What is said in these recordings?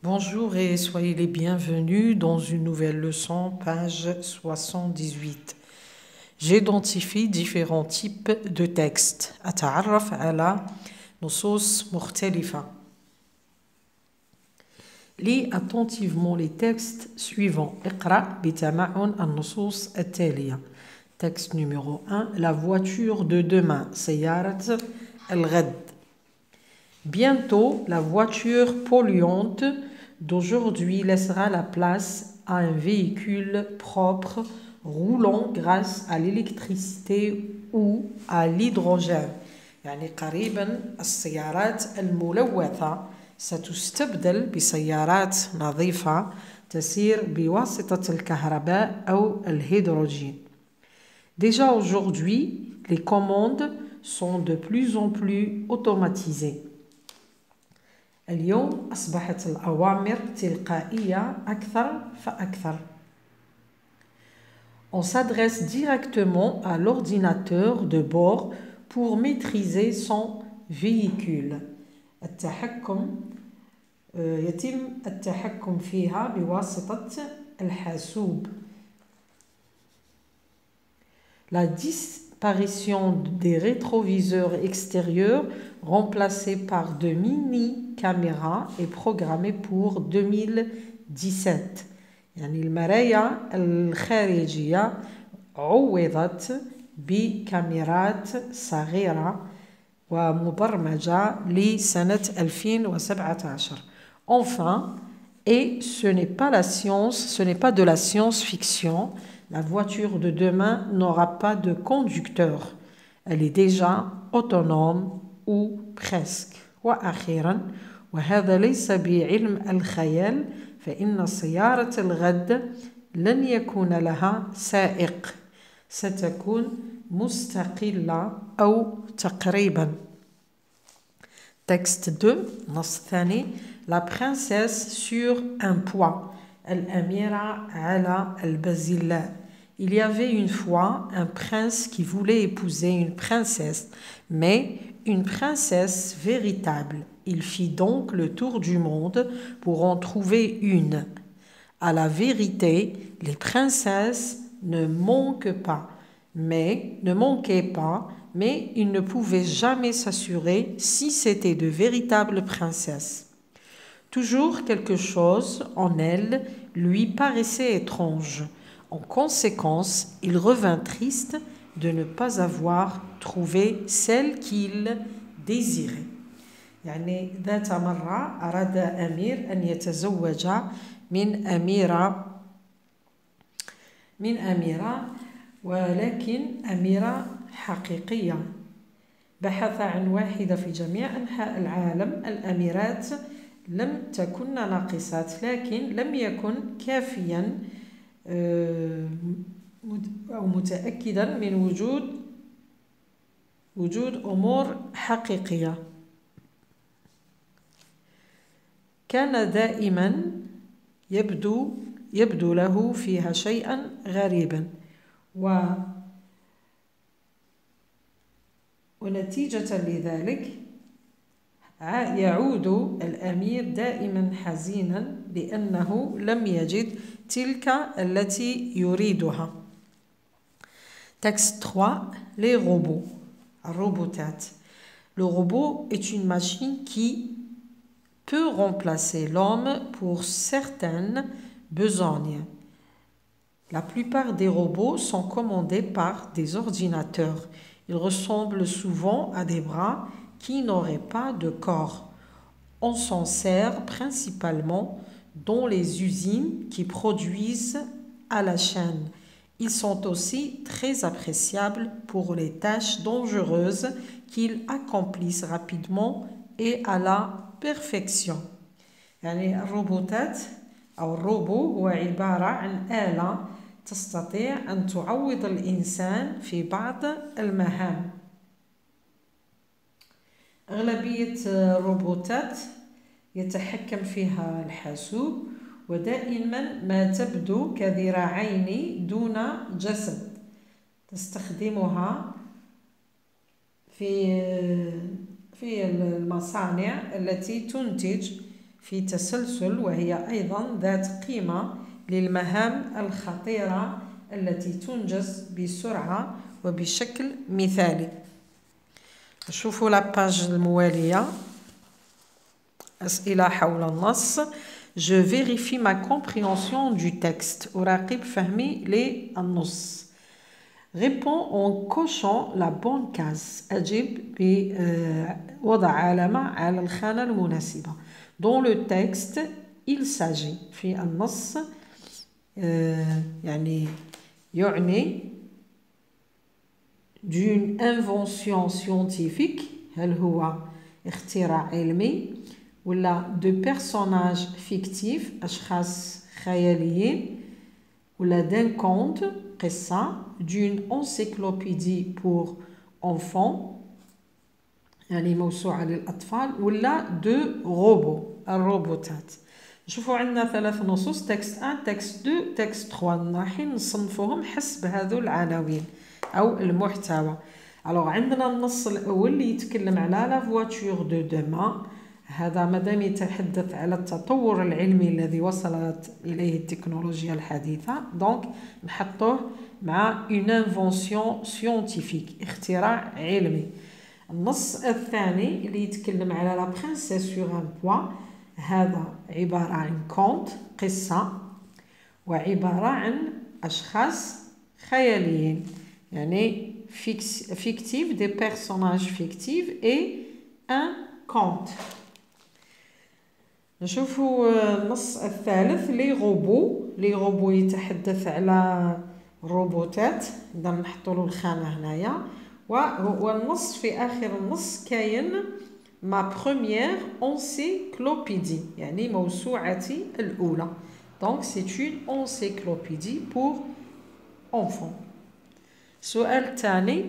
Bonjour et soyez les bienvenus dans une nouvelle leçon, page 78. J'identifie différents types de textes. أتعرف على نصوص مختلفة. Lis attentivement les textes suivants. اقرأ بتمعن النصوص التالية. Texte numéro 1. La voiture de demain. سيارة الغد. Bientôt, la voiture polluante d'aujourd'hui laissera la place à un véhicule propre roulant grâce à l'électricité ou à l'hydrogène. يعني قريبا السيارات الملوثة ستستبدل بسيارات نظيفة تسير بواسطة الكهرباء أو الهيدروجين. Déjà aujourd'hui, les commandes sont de plus en plus automatisées. اليوم أصبحت الأوامر تلقائية أكثر فأكثر. On s'adresse directement à l'ordinateur de bord pour maîtriser son véhicule. يتم التحكم فيها بواسطة الحاسوب. La disparition des rétroviseurs extérieurs remplacés par de mini-caméras est programmée pour 2017. يعني المرايا الخارجية عوضت بكاميرات صغيرة ومبرمجة لسنة 2017. Enfin, et ce n'est pas la science, ce n'est pas de la science-fiction, la voiture de demain n'aura pas de conducteur. Elle est déjà autonome ou presque. وأخيرا وهذا ليس بعلم الخيال فإن سيارة الغد لن يكون لها سائق ستكون مستقلة أو تقريبا. Texte 2 نص ثاني. La princesse sur un poids. الأميرة على البزلاء. Il y avait une fois un prince qui voulait épouser une princesse, mais une princesse véritable. Il fit donc le tour du monde pour en trouver une. À la vérité, les princesses ne manquaient pas, mais il ne pouvait jamais s'assurer si c'était de véritables princesses. Toujours quelque chose en elle lui paraissait étrange. En conséquence, il revint triste de ne pas avoir trouvé celle qu'il désirait. يعني ذات مرة أراد أمير أن يتزوج من أميرة ولكن أميرة حقيقية. بحث عن واحدة في جميع أنحاء العالم. الأميرات لم تكن ناقصات لكن لم يكن كافيا أو متأكدا من وجود أمور حقيقية. كان دائما يبدو له فيها شيئا غريبا ونتيجة لذلك يعود الأمير دائما حزينا لأنه لم يجد تلك التي يريدها. Texte 3. Les robots. الروبوتات. Le robot est une machine qui peut remplacer l'homme pour certaines besognes. La plupart des robots sont commandés par des ordinateurs. Ils ressemblent souvent à des bras qui n'auraient pas de corps. On s'en sert principalement dans les usines qui produisent à la chaîne. Ils sont aussi très appréciables pour les tâches dangereuses qu'ils accomplissent rapidement et à la perfection. يعني الروبوتات أو الروبو هو عبارة عن آلة تستطيع أن تعوض الإنسان في بعض المهام. أغلبية الروبوتات يتحكم فيها الحاسوب ودائما ما تبدو كذراعين دون جسد. تستخدمها في المصانع التي تنتج في تسلسل وهي أيضا ذات قيمة للمهام الخطيرة التي تنجز بسرعة وبشكل مثالي. شوفوا لاباج الموالية. أسئلة حول النص. Je vérifie ma compréhension du texte. أراقب فهمي للنص. Réponds en cochant la bonne case. أجب بوضع علامة على الخانة المناسبة. Dans le texte, il s'agit. في النص يعني d'une invention scientifique. هل هو اختراع علمي ولا de personnages fictifs أشخاص خياليين ولا d'un conte قصة d'une encyclopédie pour enfants يعني موسوعة للأطفال ولا de robots الروبوتات. نشوفوا عندنا 3 نصوص تكست 1 تكست 2 تكست 3 رايحين نصنفوهم حسب هذو العناوين أو المحتوى. alors عندنا النص الأول اللي يتكلم على لا فواتور دو دوما. هذا مادام يتحدث على التطور العلمي الذي وصلت إليه التكنولوجيا الحديثة دونك نحطوه مع une invention scientifique اختراع علمي. النص الثاني اللي يتكلم على لا برنسيس سور ان بوا. هذا عبارة عن كونت قصة وعبارة عن أشخاص خياليين يعني fictif des personnages fictifs et un conte. نشوفوا النص الثالث لي روبو يتحدث على روبوتات. نقدر نحطوا له الخانة هنايا. والنص في آخر النص كاين ما بروميير انسيكلوبيدي يعني موسوعتي الأولى. donc c'est une encyclopédie pour enfants. السؤال الثاني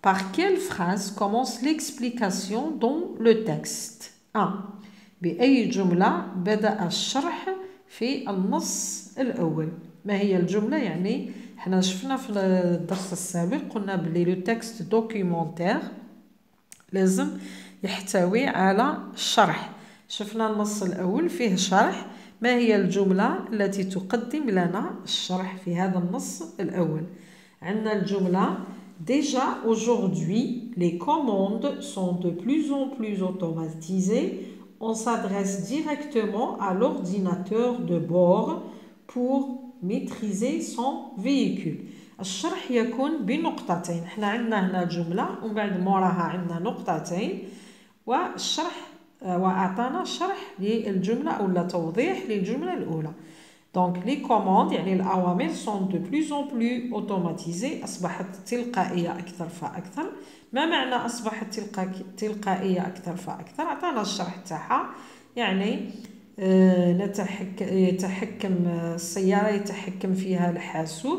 par quelle phrase commence l'explication dans le texte. 1. بأي جملة بدأ الشرح في النص الأول. ما هي الجملة؟ يعني احنا شفنا في الدرس السابق قلنا بلي لو تكست دوكيومونتير لازم يحتوي على الشرح. شفنا النص الأول فيه شرح. ما هي الجملة التي تقدم لنا الشرح في هذا النص الأول؟ عندنا الجملة Déjà aujourd'hui, les commandes sont de plus en plus automatisées. On s'adresse directement à l'ordinateur de bord pour maîtriser son véhicule. الشرح يكون بنقطتين. احنا عندنا هنا جملة ومن بعد موراها عندنا نقطتين والشرح وأعطانا شرح للجملة أو توضيح للجملة الأولى. donc les commandes يعني الأوامر sont de plus en plus automatisées أصبحت تلقائية أكثر فأكثر. ما معنى أصبحت تلقائية أكثر فأكثر؟ أعطانا الشرح تاعها يعني يتحكم السيارة يتحكم فيها الحاسوب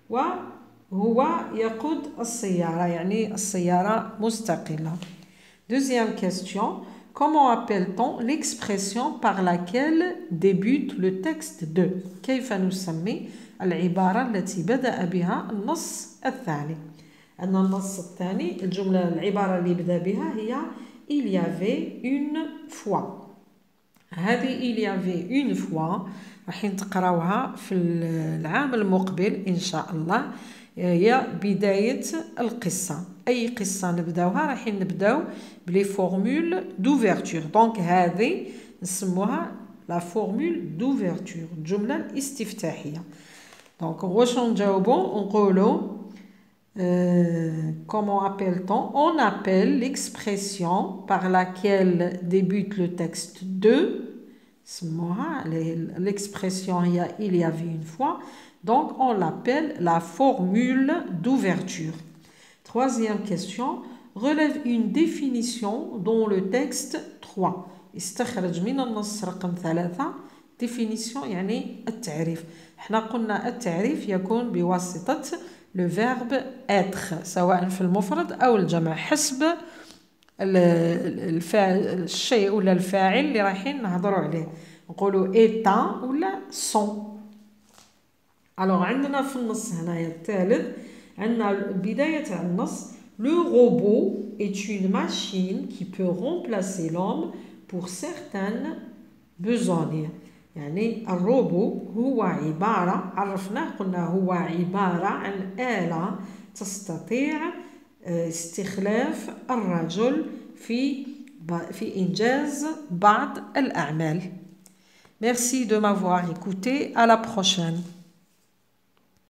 وهو يقود السيارة يعني السيارة مستقلة. Deuxième question. Comment appelle-t-on l'expression par laquelle débute le texte de? كيف نسمي العبارة التي بدأ بها النص الثاني؟ أن النص الثاني الجملة العبارة اللي بدأ بها هي il y avait une fois. هذه il y avait une fois راح تقراوها في العام المقبل إن شاء الله. هي بداية القصة. أي قصة نبداوها راح نبداو بلي فورمول دوفيرتور. دونك هذه نسموها لا فورمول دوفيرتور الجملة الاستفتاحية. دونك واش نجاوبو نقولو comment appelle-t-on? On appelle l'expression par laquelle débute le texte de l'expression il y avait une fois. Donc on l'appelle la formule d'ouverture. Troisième question. Relève une définition dans le texte 3. استخرج من النص رقم 3 définition يعني التعريف. احنا قلنا التعريف يكون بواسطة le verbe être سواء في المفرد أو الجمع حسب الشيء ولا الفاعل اللي رايحين نهضروا عليه. نقولوا étant ولا sont. alors عندنا في النص هنايا الثالث عندنا بداية النص le robot est une machine qui peut remplacer l'homme pour certaines besogne. يعني الروبو هو عبارة عرفناه قلنا هو عبارة عن آلة تستطيع استخلاف الرجل في إنجاز بعض الأعمال. Merci de m'avoir écouté. À la prochaine.